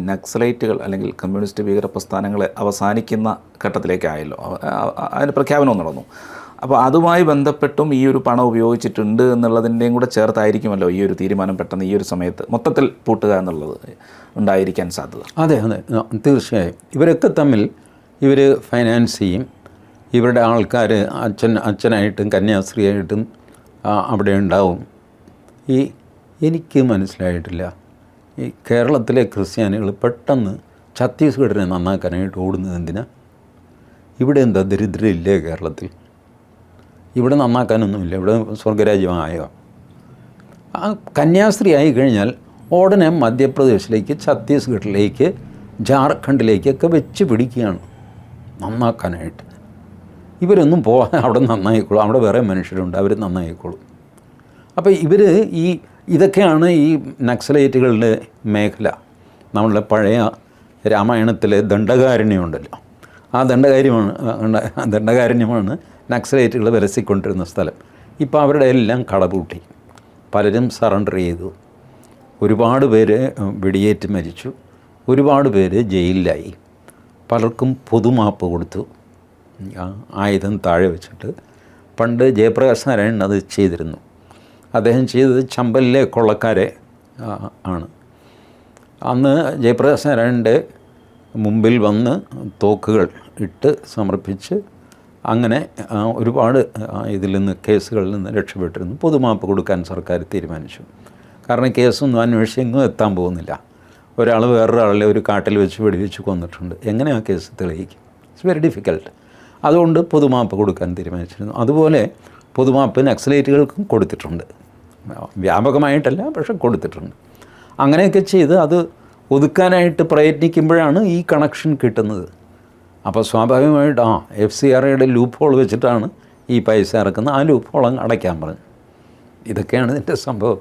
നക്സലൈറ്റുകൾ അല്ലെങ്കിൽ കമ്മ്യൂണിസ്റ്റ് ഭീകര പ്രസ്ഥാനങ്ങൾ അവസാനിക്കുന്ന ഘട്ടത്തിലേക്കായല്ലോ, അതിന് പ്രഖ്യാപനവും നടന്നു. അപ്പോൾ അതുമായി ബന്ധപ്പെട്ടും ഈ ഒരു പണം ഉപയോഗിച്ചിട്ടുണ്ട് എന്നുള്ളതിൻ്റെയും കൂടെ ചേർത്തായിരിക്കുമല്ലോ ഈ ഒരു തീരുമാനം പെട്ടെന്ന് ഈ ഒരു സമയത്ത് മൊത്തത്തിൽ പൂട്ടുക എന്നുള്ളത് ഉണ്ടായിരിക്കാൻ സാധ്യത. അതെ അതെ, തീർച്ചയായും. ഇവരൊക്കെ തമ്മിൽ ഇവർ ഫൈനാൻസ് ചെയ്യും. ഇവരുടെ ആൾക്കാർ അച്ഛനായിട്ടും കന്യാസ്ത്രീയായിട്ടും അവിടെ ഉണ്ടാവും. എനിക്ക് മനസ്സിലായിട്ടില്ല, ഈ കേരളത്തിലെ ക്രിസ്ത്യാനികൾ പെട്ടെന്ന് ഛത്തീസ്ഗഡിനെ നന്നാക്കാനായിട്ട് ഓടുന്നത് എന്തിനാ? ഇവിടെ എന്താ ദരിദ്രമില്ലേ കേരളത്തിൽ? ഇവിടെ നന്നാക്കാനൊന്നുമില്ല, ഇവിടെ സ്വർഗരാജ്യമായോ? കന്യാസ്ത്രീ ആയി കഴിഞ്ഞാൽ ഉടനെ മധ്യപ്രദേശിലേക്ക്, ഛത്തീസ്ഗഡിലേക്ക്, ജാർഖണ്ഡിലേക്കൊക്കെ വെച്ച് പിടിക്കുകയാണ് നന്നാക്കാനായിട്ട്. ഇവരൊന്നും പോകാൻ അവിടെ നന്നായിക്കോളും, അവിടെ വേറെ മനുഷ്യരുണ്ട്, അവർ നന്നായിക്കോളും. അപ്പോൾ ഇതൊക്കെയാണ് ഈ നക്സലൈറ്റുകളുടെ മേഖല. നമ്മളുടെ പഴയ രാമായണത്തിലെ ദണ്ഡകാരണ്യമുണ്ടല്ലോ, ആ ദണ്ഡകാരണ്യമാണ് നക്സലൈറ്റുകൾ വരസിക്കൊണ്ടിരുന്ന സ്ഥലം. ഇപ്പോൾ അവരുടെ എല്ലാം കടപൂട്ടി, പലരും സറണ്ടർ ചെയ്തു, ഒരുപാട് പേര് വെടിയേറ്റ് മരിച്ചു, ഒരുപാട് പേര് ജയിലിലായി, പലർക്കും പൊതുമാപ്പ് കൊടുത്തു, ആയുധം താഴെ വെച്ചിട്ട്. പണ്ട് ജയപ്രകാശ് നാരായണൻ അത് ചെയ്തിരുന്നു. അദ്ദേഹം ചെയ്തത് ചമ്പലിലെ കൊള്ളക്കാരെ ആണ്. അന്ന് ജയപ്രകാശ് നാരായണൻ്റെ മുമ്പിൽ വന്ന് തോക്കുകൾ ഇട്ട് സമർപ്പിച്ച് അങ്ങനെ ഒരുപാട് ഇതിൽ നിന്ന് കേസുകളിൽ നിന്ന് രക്ഷപ്പെട്ടിരുന്നു. പൊതുമാപ്പ് കൊടുക്കാൻ സർക്കാർ തീരുമാനിച്ചു. കാരണം കേസൊന്നും അന്വേഷിച്ചെങ്ങും എത്താൻ പോകുന്നില്ല. ഒരാൾ വേറൊരാളെ ഒരു കാട്ടിൽ വെച്ച് വെടിവെച്ച് കൊന്നിട്ടുണ്ട്, എങ്ങനെ ആ കേസ് തെളിയിക്കും? It's very difficult. അതുകൊണ്ട് പൊതുമാപ്പ് കൊടുക്കാൻ തീരുമാനിച്ചിരുന്നു. അതുപോലെ പൊതുമാപ്പ് നക്സലൈറ്റുകൾക്കും കൊടുത്തിട്ടുണ്ട്, വ്യാപകമായിട്ടല്ല, പക്ഷെ കൊടുത്തിട്ടുണ്ട്. അങ്ങനെയൊക്കെ ചെയ്ത് അത് ഒതുക്കാനായിട്ട് പ്രയത്നിക്കുമ്പോഴാണ് ഈ കണക്ഷൻ കിട്ടുന്നത്. അപ്പോൾ സ്വാഭാവികമായിട്ട് FCRAയുടെ ലൂപ്പ് ഹോൾ വെച്ചിട്ടാണ് ഈ പൈസ ഇറക്കുന്നത്. ആ ലൂപ്പ് ഹോൾ അടയ്ക്കാൻ പറഞ്ഞു. ഇതൊക്കെയാണ് ഇതിൻ്റെ സംഭവം.